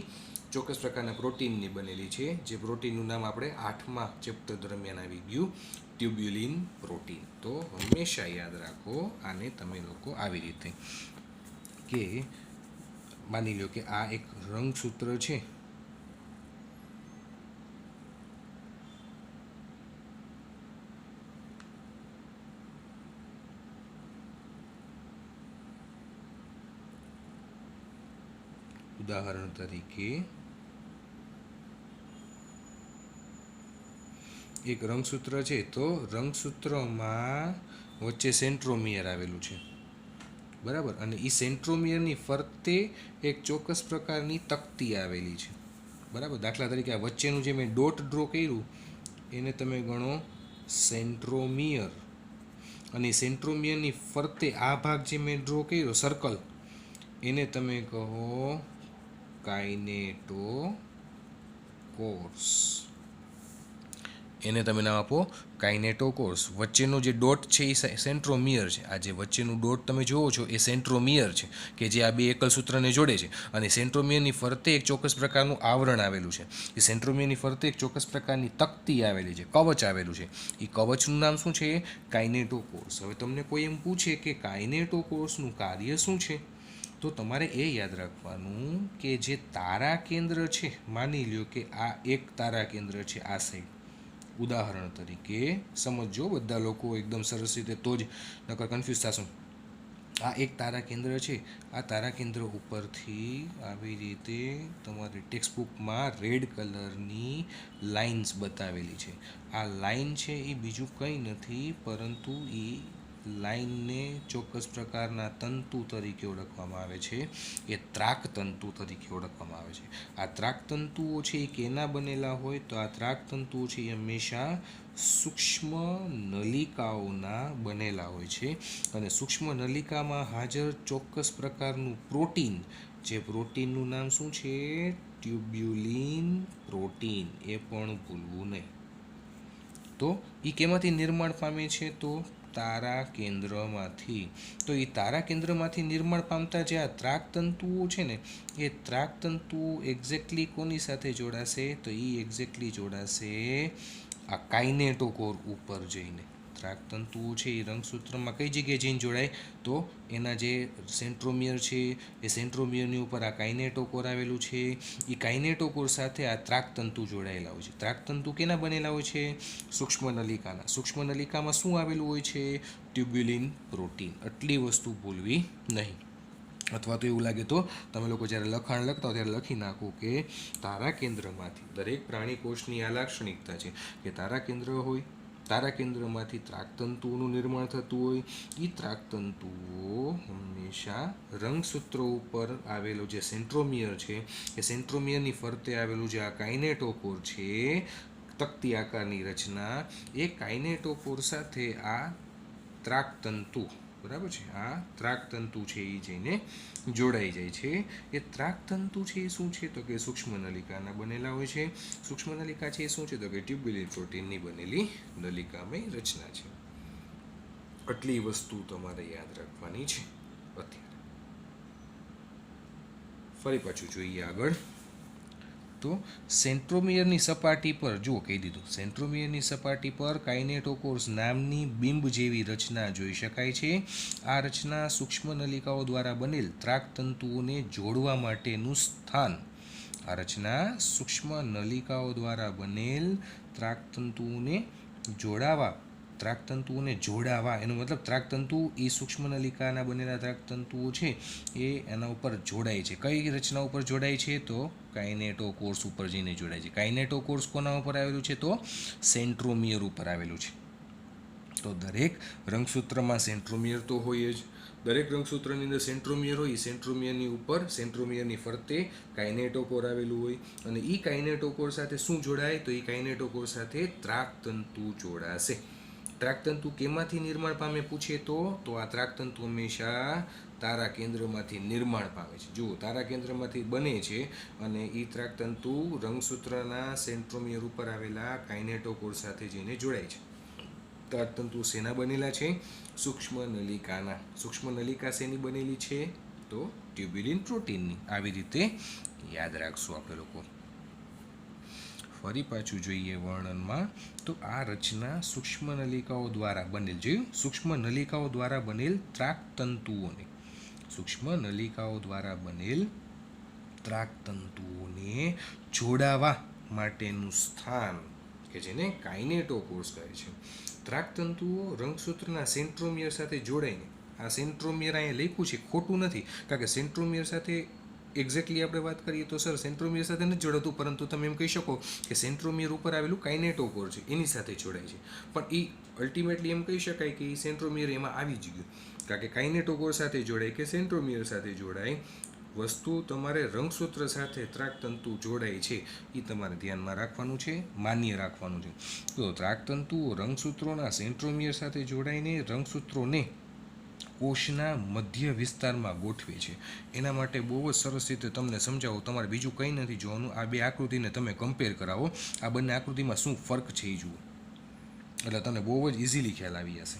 ચોક્કસ પ્રકારના પ્રોટીનની બનેલી છે, જે પ્રોટીનનું નામ આપણે 8મા ચેપ્ટર દરમિયાન આવી ગયું, ટ્યુબ્યુલિન પ્રોટીન. તો હંમેશા યાદ રાખો આને તમે લોકો આવી રીતે કે માની લો કે આ એક રંગસૂત્ર છે. ઉદાહરણ તરીકે એક રંગસૂત્ર છે, તો રંગસૂત્રમાં વચ્ચે સેન્ટ્રોમિયર આવેલું છે, બરાબર, અને એ સેન્ટ્રોમિયરની ફરતે એક ચોક્કસ પ્રકારની તકતી આવેલી છે, બરાબર. દાખલા તરીકે આ વચ્ચેનું જે મેં ડોટ ડ્રો કર્યું એને તમે ગણો સેન્ટ્રોમિયર, અને સેન્ટ્રોમિયરની ફરતે આ ભાગ જે મેં ડ્રો કર્યો સર્કલ, એને તમે કહો કાઇનેટોકોર્સ. એને તમે નામ આપો કાઇનેટોકોર્સ. વચ્ચેનો જે ડોટ છે એ સેન્ટ્રોમિયર છે. આ જે વચ્ચેનું ડોટ તમે જુઓ છો એ સેન્ટ્રોમિયર છે કે જે આ બે એકલ સૂત્રને જોડે છે, અને સેન્ટ્રોમિયરની ફરતે એક ચોક્કસ પ્રકારનું આવરણ આવેલું છે. એ સેન્ટ્રોમિયરની ફરતે એક ચોક્કસ પ્રકારની તકતી આવેલી છે, કવચ આવેલું છે. એ કવચનું નામ શું છે? કાઇનેટોકોર્સ. હવે તમને કોઈ એમ પૂછે કે કાઇનેટોકોર્સનું કાર્ય શું છે, તો તમારે એ યાદ રાખવાનું કે જે તારા કેન્દ્ર છે, માની લ્યો કે આ એક તારા કેન્દ્ર છે આ સાઈડ, ઉદાહરણ તરીકે સમજો બધા લોકો એકદમ સરસ રીતે, તો જ નકર કન્ફ્યુઝ થશો. આ એક તારા કેન્દ્ર છે. આ તારા કેન્દ્ર ઉપરથી આવી રીતે તમારી ટેક્સ્ટ બુકમાં રેડ કલરની લાઇન્સ બતાવેલી છે. આ લાઇન છે એ બીજું કંઈ નથી પરંતુ એ લાઇનને ચોક્કસ પ્રકારના તંતુ તરીકે ઓળખવામાં આવે છે. એ ત્રાકતંતુ તરીકે ઓળખવામાં આવે છે. આ ત્રાકતંતુઓ છે એ કેના બનેલા હોય? તો આ ત્રાકતંતુઓ છે એ હંમેશા સૂક્ષ્મ નલિકાઓના બનેલા હોય છે અને સૂક્ષ્મ નલિકામાં હાજર ચોક્કસ પ્રકારનું પ્રોટીન, જે પ્રોટીનનું નામ શું છે? Tubulin protein. એ પણ ભૂલવું નહીં. તો એ કેમાંથી નિર્માણ પામે છે? તો તારા કેન્દ્રમાંથી. તો એ તારા કેન્દ્રમાંથી નિર્માણ પામતા જે આ ત્રાકતંતુઓ છે ને, એ ત્રાકતંતુઓ એક્ઝેક્ટલી કોની સાથે જોડાશે? તો એ એક્ઝેક્ટલી જોડાશે આ કાઇનેટોકોર ઉપર જઈને. ત્રાકતંતુઓ છે એ રંગસૂત્રમાં કઈ જગ્યાએ જઈને જોડાય? તો એના જે સેન્ટ્રોમિયર છે એ સેન્ટ્રોમિયરની ઉપર આ કાઇનેટોકોર આવેલું છે, એ કાઇનેટોકોર સાથે આ ત્રાકતંતુ જોડાયેલા હોય છે. ત્રાકતંતુ કેના બનેલા હોય છે? સૂક્ષ્મ નલિકાના. સૂક્ષ્મ નલિકામાં શું આવેલું હોય છે? Tubulin protein. આટલી વસ્તુ ભૂલવી નહીં. અથવા તો એવું લાગે તો તમે લોકો જ્યારે લખાણ લખતા હો ત્યારે લખી નાખો કે તારા કેન્દ્રમાંથી, દરેક પ્રાણી કોષની આ લાક્ષણિકતા છે કે તારા કેન્દ્ર હોય, તારા કેન્દ્રમાંથી ત્રાકતંતુઓનું નિર્માણ થતું હોય. એ ત્રાકતંતુઓ હંમેશા રંગસૂત્રો ઉપર આવેલો જે સેન્ટ્રોમિયર છે એ સેન્ટ્રોમિયરની ફરતે આવેલું જે આ કાઇનેટોકોર છે, તકતી આકારની રચના, એ કાઇનેટોકોર સાથે આ ત્રાકતંતુ, બરાબર છે, આ ત્રાકતંતુ છે એ જઈને જોડાઈ જાય છે. એ ત્રાકતંતુ છે એ શું છે? તો કે સૂક્ષ્મ નલિકાના બનેલા હોય છે. સૂક્ષ્મ નલિકા છે એ શું છે? તો કે ટ્યુબ્યુલિન પ્રોટીનની બનેલી નલિકામય રચના છે. આટલી વસ્તુ તમારે યાદ રાખવાની છે. અત્યારે ફરી પાછું જોઈએ આગળ. તો સેન્ટ્રોમિયરની સપાટી પર, જુઓ કહી દીધું, સેન્ટ્રોમિયરની સપાટી પર કાઇનેટોકોર્સ નામની બિંબ જેવી રચના જોઈ શકાય છે. આ રચના સૂક્ષ્મ નલિકાઓ દ્વારા બનેલ ત્રાકતંતુઓને જોડવા માટેનું સ્થાન. આ રચના સૂક્ષ્મ નલિકાઓ દ્વારા બનેલ ત્રાકતંતુઓને જોડાવા, એનો મતલબ ત્રાકતંતુ એ સૂક્ષ્મ નલિકાના બનેલા ત્રાકતંતુઓ છે એ એના ઉપર જોડાય છે. કઈ રચના ઉપર જોડાય છે? તો કાઇનેટોકોર્સ ઉપર જઈને જોડાય છે. કાઇનેટોકોર્સ કોના ઉપર આવેલું છે? તો સેન્ટ્રોમિયર ઉપર આવેલું છે. તો દરેક રંગસૂત્રમાં સેન્ટ્રોમિયર તો હોય જ. દરેક રંગસૂત્રની અંદર સેન્ટ્રોમિયર હોય. સેન્ટ્રોમિયરની ઉપર, સેન્ટ્રોમિયરની ફરતે કાઇનેટોકોર આવેલું હોય. અને એ કાઇનેટોકોર સાથે શું જોડાય? તો એ કાઇનેટોકોર સાથે ત્રાકતંતુ જોડાશે. ત્રાકતંતુ કેમાંથી નિર્માણ પામે પૂછે તો આ ત્રાકતંતુ હંમેશા તારા કેન્દ્રમાંથી નિર્માણ પામે છે. જુઓ, તારા કેન્દ્રમાંથી બને છે અને એ ત્રાકતંતુ રંગસૂત્રના સેન્ટ્રોમિયર ઉપર આવેલા કાઇનેટોકોર સાથે જઈને જોડાય છે. ત્રાકતંતુ શેના બનેલા છે? સૂક્ષ્મ નલિકાના. સૂક્ષ્મ નલિકા શેની બનેલી છે? તો ટ્યુબ્યુલિન પ્રોટીનની. આવી રીતે યાદ રાખશું આપણે લોકો. ફરી પાછું જોઈએ વર્ણનમાં. તો આ રચના સૂક્ષ્મ નલિકાઓ દ્વારા બનેલ, જોયું, સૂક્ષ્મ નલિકાઓ દ્વારા બનેલ ત્રાકતંતુઓને, સૂક્ષ્મ નલિકાઓ દ્વારા બનેલ ત્રાકતંતુઓને જોડાવા માટેનું સ્થાન કે જેને કાઇનેટોકોર્સ કહે છે. ત્રાકતંતુઓ રંગસૂત્રના સેન્ટ્રોમિયર સાથે જોડાઈને, આ સેન્ટ્રોમિયર અહીંયા લખ્યું છે, ખોટું નથી, કારણ કે સેન્ટ્રોમિયર સાથે એક્ઝેક્ટલી આપણે વાત કરીએ તો સર સેન્ટ્રોમિયર સાથે નથી જોડાતું, પરંતુ તમે એમ કહી શકો કે સેન્ટ્રોમિયર ઉપર આવેલું કાઇનેટોકોર છે એની સાથે જોડાય છે. પણ એ અલ્ટિમેટલી એમ કહી શકાય કે એ સેન્ટ્રોમિયર એમાં આવી જ ગયું, કારણ કે કાઇનેટોકોર સાથે જોડાય કે સેન્ટ્રોમિયર સાથે જોડાય, વસ્તુ તમારે રંગસૂત્ર સાથે ત્રાકતંતુ જોડાય છે એ તમારે ધ્યાનમાં રાખવાનું છે, માન્ય રાખવાનું છે. તો ત્રાકતંતુઓ રંગસૂત્રોના સેન્ટ્રોમિયર સાથે જોડાઈને રંગસૂત્રોને કોષના મધ્ય વિસ્તારમાં ગોઠવે છે. એના માટે બહુ જ સરસ રીતે તમને સમજાવો, તમારે બીજું કંઈ નથી જોવાનું, આ બે આકૃતિને તમે કમ્પેર કરાવો, આ બંને આકૃતિમાં શું ફરક છે એ જુઓ, એટલે તમને બહુ જ ઇઝીલી ખ્યાલ આવી જશે.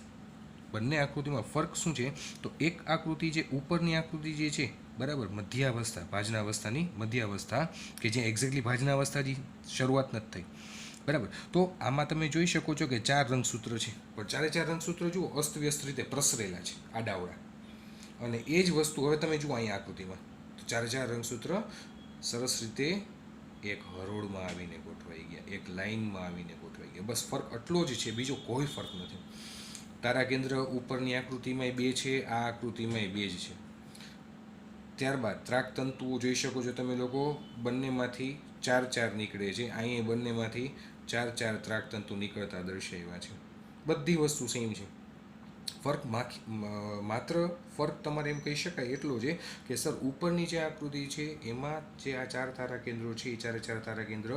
બંને આકૃતિમાં ફરક શું છે? તો એક આકૃતિ, જે ઉપરની આકૃતિ જે છે, બરાબર, મધ્યાવસ્થા, ભાજનાવસ્થાની મધ્યાવસ્થા, કે જે એક્ઝેક્ટલી ભાજનાવસ્થાની શરૂઆત નથી થઈ, બરાબર. તો આમાં તમે જોઈ શકો છો કે 4 રંગસૂત્ર છે, પણ ચારે 4 રંગસૂત્ર જુઓ અસ્તવ્યસ્ત રીતે પ્રસરેલા છે, આડાવડા. અને એ જ વસ્તુ હવે તમે જુઓ અહીંયા આકૃતિમાં, તો ચારે 4 રંગસૂત્ર સરસ રીતે એક હરોળમાં આવીને ગોઠવાઈ ગયા, એક લાઇનમાં આવીને ગોઠવાઈ ગયા. બસ ફરક આટલો જ છે, બીજો કોઈ ફરક નથી. તારા કેન્દ્ર ઉપરની આકૃતિમાં 2 છે, આ આકૃતિમાં 2 જ છે. ત્યારબાદ ત્રાકતંતુઓ જોઈ શકો છો તમે લોકો, બંનેમાંથી 4 નીકળે છે. અહીંયા બંનેમાંથી 4 ત્રાકતંતુ નીકળતા દર્શાવ્યા છે. બધી વસ્તુ સેમ છે. ફર્ક માત્ર ફર્ક તમારે એમ કહી શકાય એટલો છે કે સર ઉપરની જે આકૃતિ છે એમાં જે આ ચાર તારા કેન્દ્રો છે એ ચારે ચાર તારા કેન્દ્ર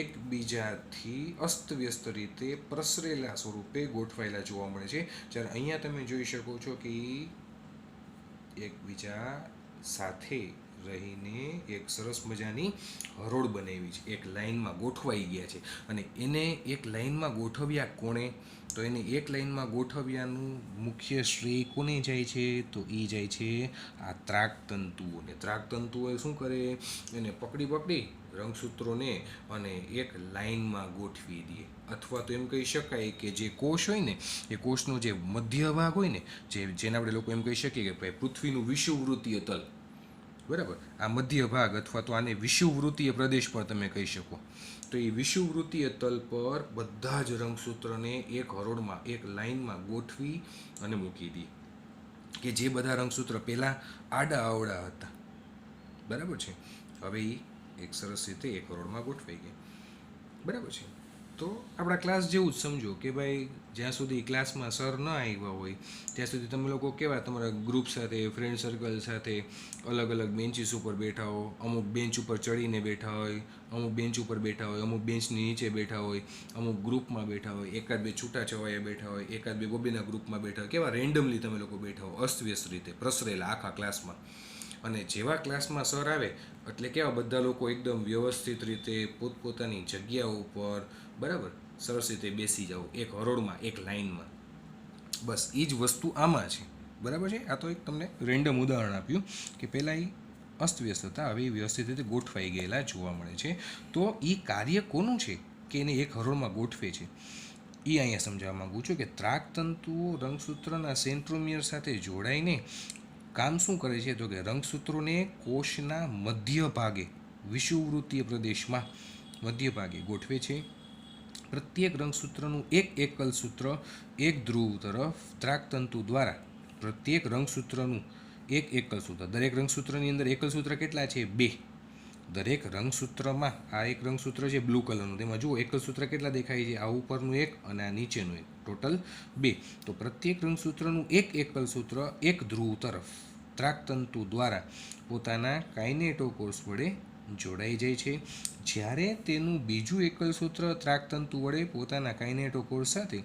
એકબીજાથી અસ્તવ્યસ્ત રીતે પ્રસરેલા સ્વરૂપે ગોઠવાયેલા જોવા મળે છે. જ્યારે અહીંયા તમે જોઈ શકો છો કે એકબીજા સાથે રહીને એક સરસ મજાની હરોળ બનાવી છે, એક લાઇનમાં ગોઠવાઈ ગયા છે. અને એને એક લાઇનમાં ગોઠવ્યા કોણે? તો એને એક લાઇનમાં ગોઠવ્યાનું મુખ્ય શ્રેય કોને જાય છે? તો એ જાય છે આ ત્રાકતંતુઓને. ત્રાકતંતુઓ શું કરે? એને પકડી રંગસૂત્રોને અને એક લાઇનમાં ગોઠવી દે. અથવા તો એમ કહી શકાય કે જે કોષ હોય ને એ કોષનો જે મધ્ય ભાગ હોય ને, જેને આપણે લોકો એમ કહી શકીએ કે ભાઈ પૃથ્વીનું વિષુવવૃત્તીય તલ, બરાબર, આ મધ્ય ભાગ અથવા તો આને વિષુવવૃત્તીય પ્રદેશ પણ તમે કહી શકો. તો એ વિષુવવૃત્તીય તલ પર બધા જ રંગસૂત્રને એક હરોળમાં એક લાઇનમાં ગોઠવી અને મૂકી દી, કે જે બધા રંગસૂત્ર પહેલાં આડા અવળા હતા, બરાબર છે, હવે એ એક સરસ રીતે એક હરોળમાં ગોઠવાઈ ગયા, બરાબર છે. તો આપણા ક્લાસ જેવું જ સમજો કે ભાઈ જ્યાં સુધી ક્લાસમાં સર ન આવ્યા હોય ત્યાં સુધી તમે લોકો કેવા તમારા ગ્રુપ સાથે, ફ્રેન્ડ સર્કલ સાથે અલગ અલગ બેન્ચીસ ઉપર બેઠા હો. અમુક બેન્ચ ઉપર ચડીને બેઠા હોય, અમુક બેન્ચ ઉપર બેઠા હોય, અમુક બેન્ચની નીચે બેઠા હોય, અમુક ગ્રુપમાં બેઠા હોય, એકાદ બે છૂટાછવાયા બેઠા હોય, એકાદ બે બબેના ગ્રુપમાં બેઠા હોય, કેવા રેન્ડમલી તમે લોકો બેઠા હો અસ્તવ્યસ્ત રીતે પ્રસરેલા આખા ક્લાસમાં. અને જેવા ક્લાસમાં સર આવે એટલે કેવા બધા લોકો એકદમ વ્યવસ્થિત રીતે પોતપોતાની જગ્યા ઉપર, બરાબર, સરસ રીતે બેસી જાઓ એક હરોળમાં એક લાઇનમાં. બસ એ જ વસ્તુ આમાં છે, બરાબર છે. આ તો એક તમને રેન્ડમ ઉદાહરણ આપ્યું કે પહેલાં એ અસ્તવ્યસ્ત હતા, હવે એ વ્યવસ્થિત રીતે ગોઠવાઈ ગયેલા જોવા મળે છે. તો એ કાર્ય કોનું છે કે એને એક હરોળમાં ગોઠવે છે? એ અહીંયા સમજાવવા માગું છું કે ત્રાકતંતુઓ રંગસૂત્રના સેન્ટ્રોમિયર સાથે જોડાઈને કામ શું કરે છે? તો કે રંગસૂત્રોને કોષના મધ્ય ભાગે વિષુવવૃત્તીય પ્રદેશમાં મધ્ય ભાગે ગોઠવે છે. પ્રત્યેક રંગસૂત્રનું એક એકલ સૂત્ર એક ધ્રુવ તરફ ત્રાકતંતુ દ્વારા પ્રત્યેક રંગસૂત્રનું એક એકલ સૂત્ર, દરેક રંગસૂત્રની અંદર એકલ સૂત્ર કેટલા છે? 2. દરેક રંગસૂત્રમાં આ એક રંગસૂત્ર છે બ્લુ કલરનું, તેમાં જુઓ એકલ સૂત્ર કેટલા દેખાય છે? આ ઉપરનું એક અને આ નીચેનું એક, ટોટલ 2. તો પ્રત્યેક રંગસૂત્રનું એક એકલ સૂત્ર એક ધ્રુવ તરફ ત્રાકતંતુ દ્વારા પોતાના કાઇનેટોકોર્સ વડે જોડાઈ જાય છે. જ્યારે તેનું બીજું એકલ સૂત્ર ત્રાકતંતુ વડે પોતાના કાઇનેટોકોર્સ સાથે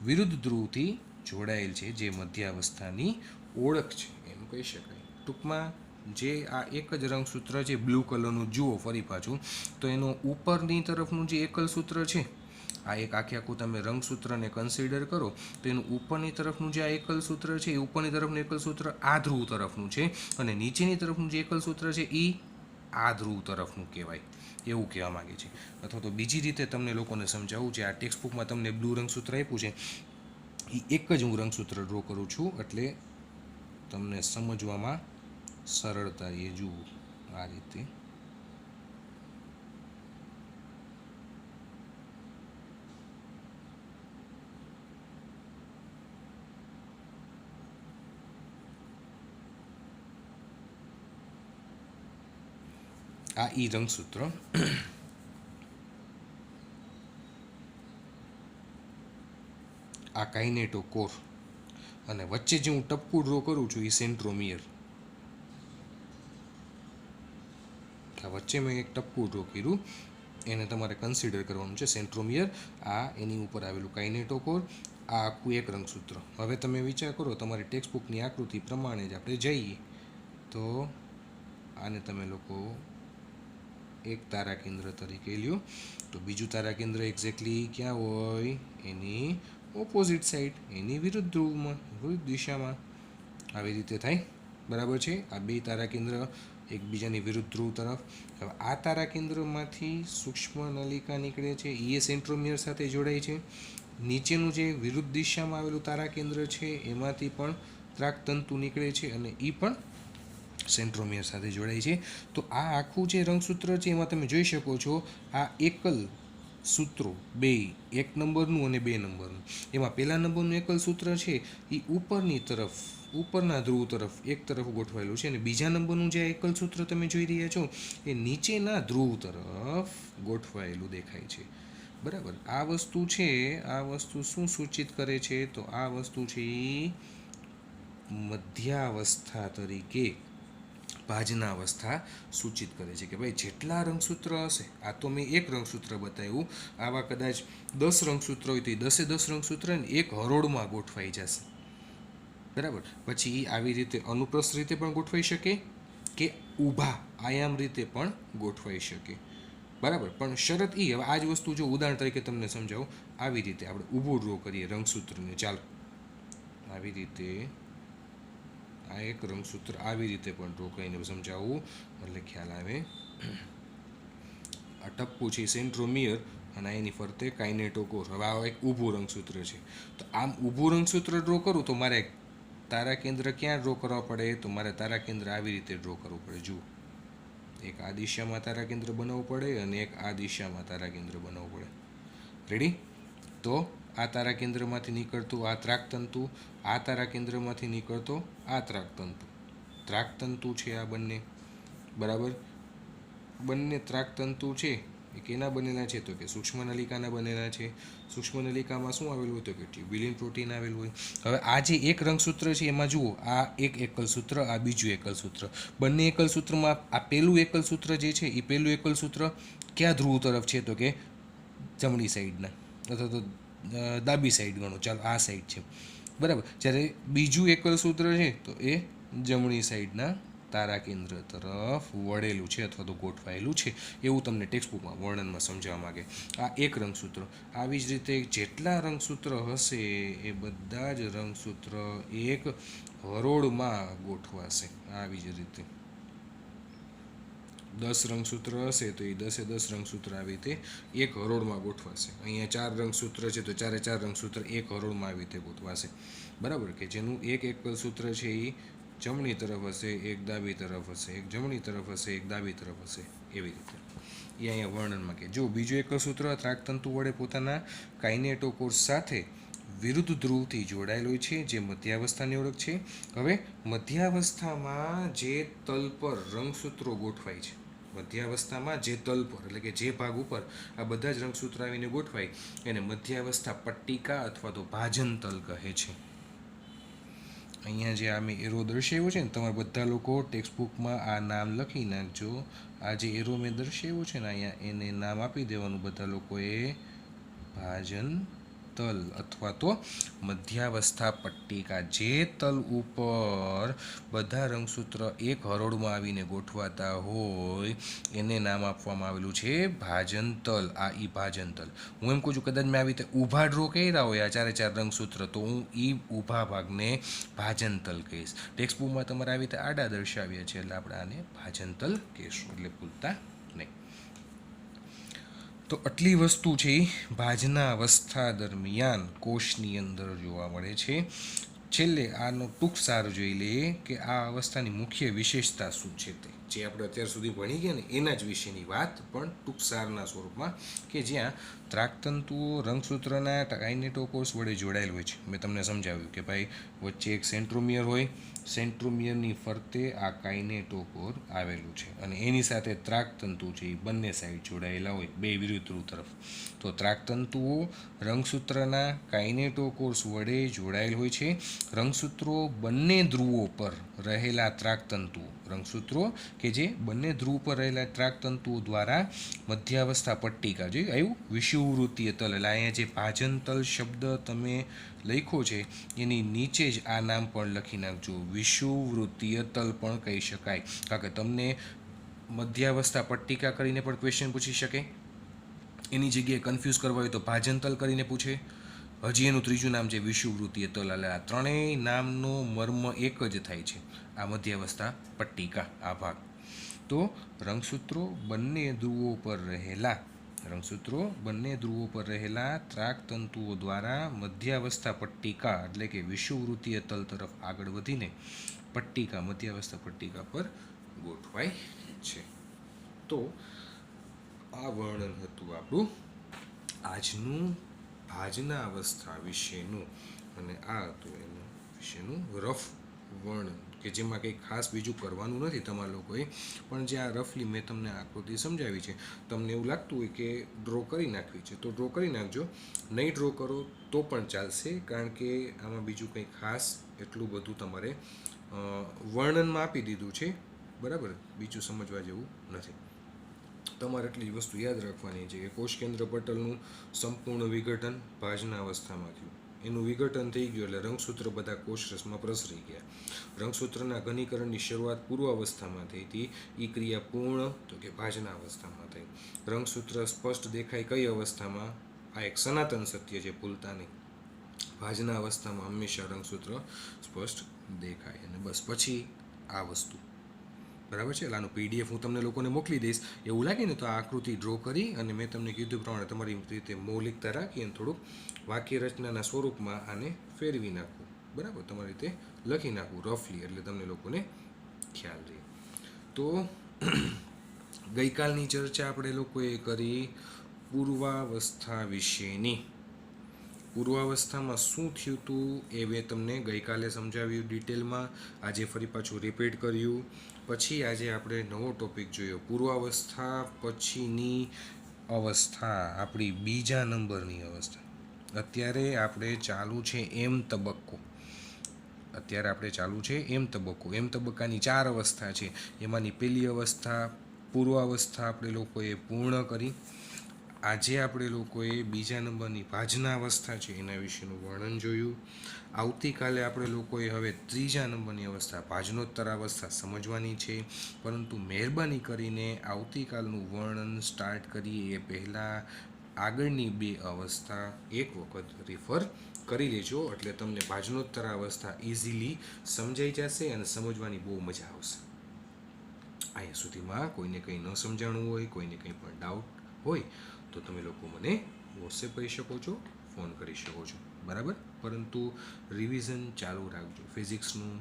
વિરુદ્ધ ધ્રુવથી જોડાયેલ છે, જે મધ્યાવસ્થાની ઓળખ છે એમ કહી શકાય. ટૂંકમાં જે આ એક જ રંગસૂત્ર છે બ્લુ કલરનું, જુઓ ફરી પાછું, તો એનું ઉપરની તરફનું જે એકલ સૂત્ર છે, આ એક આખું તમે રંગસૂત્રને કન્સિડર કરો તો એનું ઉપરની તરફનું જે આ એકલ સૂત્ર છે એ ઉપરની તરફનું એકલ સૂત્ર આ ધ્રુવ તરફનું છે, અને નીચેની તરફનું જે એકલ સૂત્ર છે એ આ ધ્રુવ તરફનું કહેવાય, એવું કહેવા માગે છે. અથવા તો બીજી રીતે તમને લોકોને સમજાવું છે, આ ટેક્સ્ટ બુકમાં તમને બ્લુ રંગસૂત્ર આપ્યું છે એ એક જ હું રંગસૂત્ર ડ્રો કરું છું એટલે તમને સમજવામાં સરળતા એ જુઓ આ રીતે. આ ઈ રંગસૂત્ર આ કાઇનેટોકોર, અને વચ્ચે જે હું ટપકું ડ્રો કરું છું એ સેન્ટ્રોમિયર. આ વચ્ચે મેં એક ટપકું ડ્રો કર્યું એને તમારે કન્સિડર કરવાનું છે સેન્ટ્રોમિયર. આ એની ઉપર આવેલું કાઇનેટોકોર, આ આખું એક રંગસૂત્ર. હવે તમે વિચાર કરો તમારી ટેક્સ્ટ બુકની આકૃતિ પ્રમાણે જ આપણે જઈએ તો આને તમે લોકો એક તારા કેન્દ્ર તરીકે લ્યો, તો બીજું તારા કેન્દ્ર એક્ઝેક્ટલી ક્યાં હોય? એની ઓપોઝિટ સાઈડ, એની વિરુદ્ધ ધ્રુવમાં, વિરુદ્ધ દિશામાં. આવી રીતે થાય, બરાબર છે. આ બે તારા કેન્દ્ર એકબીજાની વિરુદ્ધ ધ્રુવ તરફ. હવે આ તારા કેન્દ્રમાંથી સૂક્ષ્મ નલિકા નીકળે છે, એ સેન્ટ્રોમિયર સાથે જોડાય છે. નીચેનું જે વિરુદ્ધ દિશામાં આવેલું તારા કેન્દ્ર છે એમાંથી પણ ત્રાકતંતુ નીકળે છે અને એ પણ સેન્ટ્રોમિયર સાથે જોડાય છે. તો આ આખું જે રંગસૂત્ર છે એમાં તમે જોઈ શકો છો આ એકલ સૂત્રો બે, એક નંબરનું અને 2 નંબરનું. એમાં પહેલા નંબરનું એકલ સૂત્ર છે એ ઉપરની તરફ, ઉપરના ધ્રુવ તરફ એક તરફ ગોઠવાયેલું છે, અને બીજા નંબરનું જે એકલ સૂત્ર તમે જોઈ રહ્યા છો એ નીચેના ધ્રુવ તરફ ગોઠવાયેલું દેખાય છે, બરાબર. આ વસ્તુ છે, આ વસ્તુ શું સૂચિત કરે છે? તો આ વસ્તુ છે એ મધ્યાવસ્થા તરીકે ભાજનાવસ્થા સૂચિત કરે છે કે ભાઈ જેટલા રંગસૂત્ર હશે, આ તો મેં એક રંગસૂત્ર બતાવ્યું, આવા કદાચ 10 રંગસૂત્ર હોય તો એ 10 રંગસૂત્ર ને એક હરોળમાં ગોઠવાઈ જશે. બરાબર. પછી એ આવી રીતે અનુપ્રસ્થ રીતે પણ ગોઠવાઈ શકે કે ઊભા આયામ રીતે પણ ગોઠવાઈ શકે. બરાબર. પણ શરત એ, હવે આ જ વસ્તુ જો ઉદાહરણ તરીકે તમને સમજાવું, આવી રીતે આપણે ઊભું ડ્રો કરીએ રંગસૂત્રને. ચાલો આવી રીતે આ એક રંગસૂત્ર આવી રીતે પણ ડ્રો કરીને સમજાવવું એટલે ખ્યાલ આવે. આ ટપ્પુ છે સેન્ટ્રોમિયર અને એની ફરતે કાઇનેટોકોર. હવે આ એક ઊભું રંગસૂત્ર છે. તો આમ ઊભું રંગસૂત્ર ડ્રો કરું તો મારે તારા કેન્દ્ર ક્યાં ડ્રો કરવા પડે? તો મારે તારા કેન્દ્ર આવી રીતે ડ્રો કરવું પડે. જુઓ, એક આ દિશામાં તારા કેન્દ્ર બનાવવું પડે અને એક આ દિશામાં તારા કેન્દ્ર બનાવવું પડે. રેડી? તો આ તારા કેન્દ્રમાંથી નીકળતું આ ત્રાકતંતુ, આ તારા કેન્દ્રમાંથી નીકળતો આ ત્રાકતંતુ. ત્રાકતંતુ છે આ બંને. બરાબર. બંને ત્રાકતંતુ છે એ કેના બનેલા છે? તો કે સૂક્ષ્મ નલિકાના બનેલા છે. સૂક્ષ્મ નલિકામાં શું આવેલું હોય? તો કે ટ્યુબ્યુલિન પ્રોટીન આવેલું હોય. હવે આ જે એક રંગસૂત્ર છે એમાં જુઓ, આ એક એકલ સૂત્ર, આ બીજું એકલ સૂત્ર. બંને એકલ સૂત્રમાં આ પહેલું એકલ સૂત્ર જે છે એ પહેલું એકલ સૂત્ર ક્યાં ધ્રુવ તરફ છે? તો કે જમણી સાઈડના, અથવા તો ડાબી સાઈડ ગણો, ચાલો આ સાઈડ છે. બરાબર. જ્યારે બીજું એકલ સૂત્ર છે તો એ જમણી સાઈડના તારા કેન્દ્ર તરફ વળેલું છે અથવા તો ગોઠવાયેલું છે, એવું તમને ટેક્સ્ટબુકમાં વર્ણનમાં સમજાવવા માગે. આ એક રંગસૂત્ર. આવી જ રીતે જેટલા રંગસૂત્ર હશે એ બધા જ રંગસૂત્ર એક હરોળમાં ગોઠવાશે. આવી જ રીતે 10 રંગસૂત્ર હશે તો એ 10 રંગસૂત્ર આવી રીતે એક હરોળમાં ગોઠવાશે. અહીંયા 4 રંગસૂત્ર છે તો 4 રંગસૂત્ર એક હરોળમાં આવી રીતે ગોઠવાશે. બરાબર. કે જેનું એક એકલ સૂત્ર છે એ જમણી તરફ હશે, એક ડાબી તરફ હશે, એક જમણી તરફ હશે, એક ડાબી તરફ હશે. એવી રીતે એ અહીંયા વર્ણનમાં કે જો બીજું એકલ સૂત્ર ત્રાકતંતુ વડે પોતાના કાઇનેટોકોર સાથે વિરુદ્ધ ધ્રુવથી જોડાયેલ હોય છે, જે મધ્યાવસ્થાની ઓળખ છે. હવે મધ્યાવસ્થામાં જે તલ પર રંગસૂત્રો ગોઠવાય છે, મધ્યાવસ્થામાં જે તલ પર એટલે કે જે ભાગ ઉપર આ બધા જ રંગસૂત્રો આવીને ગોઠવાય એને મધ્યાવસ્થા પટ્ટિકા અથવા તો ભાજન તલ કહે છે. અહીંયા જે આ મેં એરો દર્શાવ્યો છે ને, તમારા બધા લોકો ટેક્સ્ટબુકમાં આ નામ લખી નાખજો. આ જે એરો મેં દર્શાવ્યો છે ને અહીંયા, એને નામ આપી દેવાનું બધા લોકોએ ભાજન તલ અથવા તો મધ્યાવસ્થા પટ્ટિકા. જે તલ ઉપર બધા રંગસૂત્ર એક હરોળમાં આવીને ગોઠવાતા હોય એને નામ આપવામાં આવેલું છે ભાજન તલ. આ ઈ ભાજન તલ. હું એમ કહું છું, કદાચ મેં આવી રીતે ઊભા ડ્રો કર્યા હોય આ 4 રંગસૂત્ર, તો હું ઈ ઊભા ભાગને ભાજન તલ કહીશ. ટેક્સ્ટબુકમાં તમારે આવી રીતે આડા દર્શાવ્યા છે એટલે આપણે આને ભાજન તલ કહીશું, એટલે ભૂલતા નહીં. તો આટલી વસ્તુ છે ભાજના અવસ્થા દરમિયાન કોષની અંદર જોવા મળે છે. છેલ્લે આનો ટૂંક સાર જોઈ લઈએ કે આ અવસ્થાની મુખ્ય વિશેષતા શું છે. તે જે આપણે અત્યાર સુધી ભણી ગયા ને એના જ વિશેની વાત, પણ ટૂંક સારના સ્વરૂપમાં, કે જ્યાં ત્રાકતંતુઓ રંગસૂત્રના કાઇનેટોકોર્સ વડે જોડાયેલ હોય છે. મેં તમને સમજાવ્યું કે ભાઈ વચ્ચે એક સેન્ટ્રોમિયર હોય, સેન્ટ્રોમિયરની ફરતે આ કાઇનેટોકોર આવેલું છે અને એની સાથે ત્રાકતંતુ છે એ બંને સાઈડ જોડાયેલા હોય, બે વિરુદ્ધ ધ્રુવ તરફ. તો ત્રાકતંતુઓ રંગસૂત્રના કાઇનેટોકોર્સ વડે જોડાયેલ હોય છે. રંગસૂત્રો બંને ધ્રુવો પર રહેલા ત્રાકતંતુઓ, રંગસૂત્રો કે જે બંને ધ્રુવ પર રહેલા ત્રાકતંતુઓ દ્વારા મધ્યાવસ્થા પટ્ટિકા, જે આવ્યું વિષુવવૃત્તીય તલ, એટલે અહીંયા જે ભાજન તલ શબ્દ તમે લખ્યો છે એની નીચે જ આ નામ પણ લખી નાખજો, વિષુવવૃત્તીય તલ પણ કહી શકાય. કારણ કે તમને મધ્યાવસ્થા પટ્ટિકા કરીને પણ ક્વેશ્ચન પૂછી શકે. એની જગ્યાએ કન્ફ્યુઝ કરવા હોય તો ભાજન તલ કરીને પૂછે. હજી એનું ત્રીજું નામ છે વિષુવવૃત્તીય તલ. એટલે આ ત્રણેય નામનો મર્મ એક જ થાય છે, આ મધ્યાવસ્થા પટ્ટિકા, આ ભાગ. તો રંગસૂત્રો બંને ધ્રુવો પર રહેલા ત્રાકતંતુઓ દ્વારા મધ્યાવસ્થા પટ્ટિકા એટલે કે વિષુવવૃત્તીય તલ તરફ આગળ વધીને પટ્ટિકા, મધ્યાવસ્થા પટ્ટિકા પર ગોઠવાય છે. તો આ વર્ણન હતું આપણું આજનું ભાજના અવસ્થા વિશેનું, અને આ હતું એનું વિશેનું રફ વર્ણન, કે જેમાં કંઈ ખાસ બીજું કરવાનું નથી તમારા લોકોએ, પણ જે આ રફલી મેં તમને આકૃતિ સમજાવી છે, તમને એવું લાગતું હોય કે ડ્રો કરી નાખવી છે તો ડ્રો કરી નાખજો. નહીં ડ્રો કરો તો પણ ચાલશે, કારણ કે આમાં બીજું કંઈ ખાસ એટલું બધું તમારે વર્ણનમાં આપી દીધું છે, બરાબર, બીજું સમજવા જેવું નથી. તમારે એટલી જ વસ્તુ યાદ રાખવાની છે કે કોષ કેન્દ્ર પટલનું સંપૂર્ણ વિઘટન ભાજના અવસ્થામાં થયું. એનું વિઘટન થઈ ગયું એટલે રંગસૂત્ર બધા કોષરસમાં પ્રસરી ગયા. રંગસૂત્રના ઘનીકરણની શરૂઆત પૂર્વ અવસ્થામાં થઈ હતી. એ ક્રિયા પૂર્ણ તો કે ભાજના અવસ્થામાં થઈ. રંગસૂત્ર સ્પષ્ટ દેખાય કઈ અવસ્થામાં? આ એક સનાતન સત્ય છે, ભૂલતા નહીં. ભાજના અવસ્થામાં હંમેશા રંગસૂત્ર સ્પષ્ટ દેખાય. અને બસ પછી આ વસ્તુ, બરાબર છે. એટલે આનું પીડીએફ હું તમને લોકોને મોકલી દઈશ. એવું લાગે ને તો આ આકૃતિ ડ્રો કરી અને મેં તમને કીધું પ્રમાણે તમારી રીતે મૌલિકતા રાખી અને થોડુંક વાક્ય રચનાના સ્વરૂપમાં આને ફેરવી નાખવું, બરાબર, તમારી રીતે લખી નાખવું રફલી, એટલે તમને લોકોને ખ્યાલ રહે. તો ગઈકાલની ચર્ચા આપણે લોકોએ કરી પૂર્વાવસ્થા વિશેની. પૂર્વાવસ્થામાં શું થયું હતું એ મેં તમને ગઈકાલે સમજાવ્યું ડિટેલમાં. આજે ફરી પાછું રિપીટ કર્યું. પછી આજે આપણે નવો ટોપિક જોયો, પૂર્વાવસ્થા પછીની અવસ્થા, આપણી બીજા નંબરની અવસ્થા. અત્યારે આપણે ચાલુ છે એમ તબક્કો. એમ તબક્કાની 4 અવસ્થા છે. એમાંની પહેલી અવસ્થા પૂર્વાવસ્થા આપણે લોકોએ પૂર્ણ કરી. આજે આપણે લોકોએ બીજા નંબરની ભાજના અવસ્થા છે એના વિશેનું વર્ણન જોયું. આવતીકાલે આપણે લોકોએ હવે ત્રીજા નંબરની અવસ્થા ભાજનોત્તર અવસ્થા સમજવાની છે. પરંતુ મહેરબાની કરીને આવતીકાલનું વર્ણન સ્ટાર્ટ કરીએ એ પહેલાં આગળની 2 અવસ્થા એક વખત રિફર કરી લેજો, એટલે તમને ભાજનોત્તર અવસ્થા ઇઝીલી સમજાઈ જશે અને સમજવાની બહુ મજા આવશે. અહીંયા સુધીમાં કોઈને કંઈ ન સમજાણું હોય, કોઈને કંઈ પણ ડાઉટ હોય તો તમે લોકો મને વોટ્સએપ કરી શકો છો, ફોન કરી શકો છો, બરાબર. પરંતુ રિવિઝન ચાલુ રાખજો, ફિઝિક્સનું,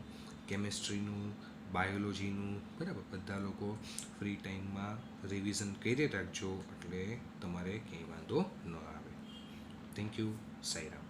કેમેસ્ટ્રીનું, બાયોલોજીનું, બરાબર. બધા લોકો ફ્રી ટાઈમમાં રિવિઝન કરી રાખજો, એટલે તમારે ક્યાંય વાંધો ન આવે. Thank you. સાઈરામ.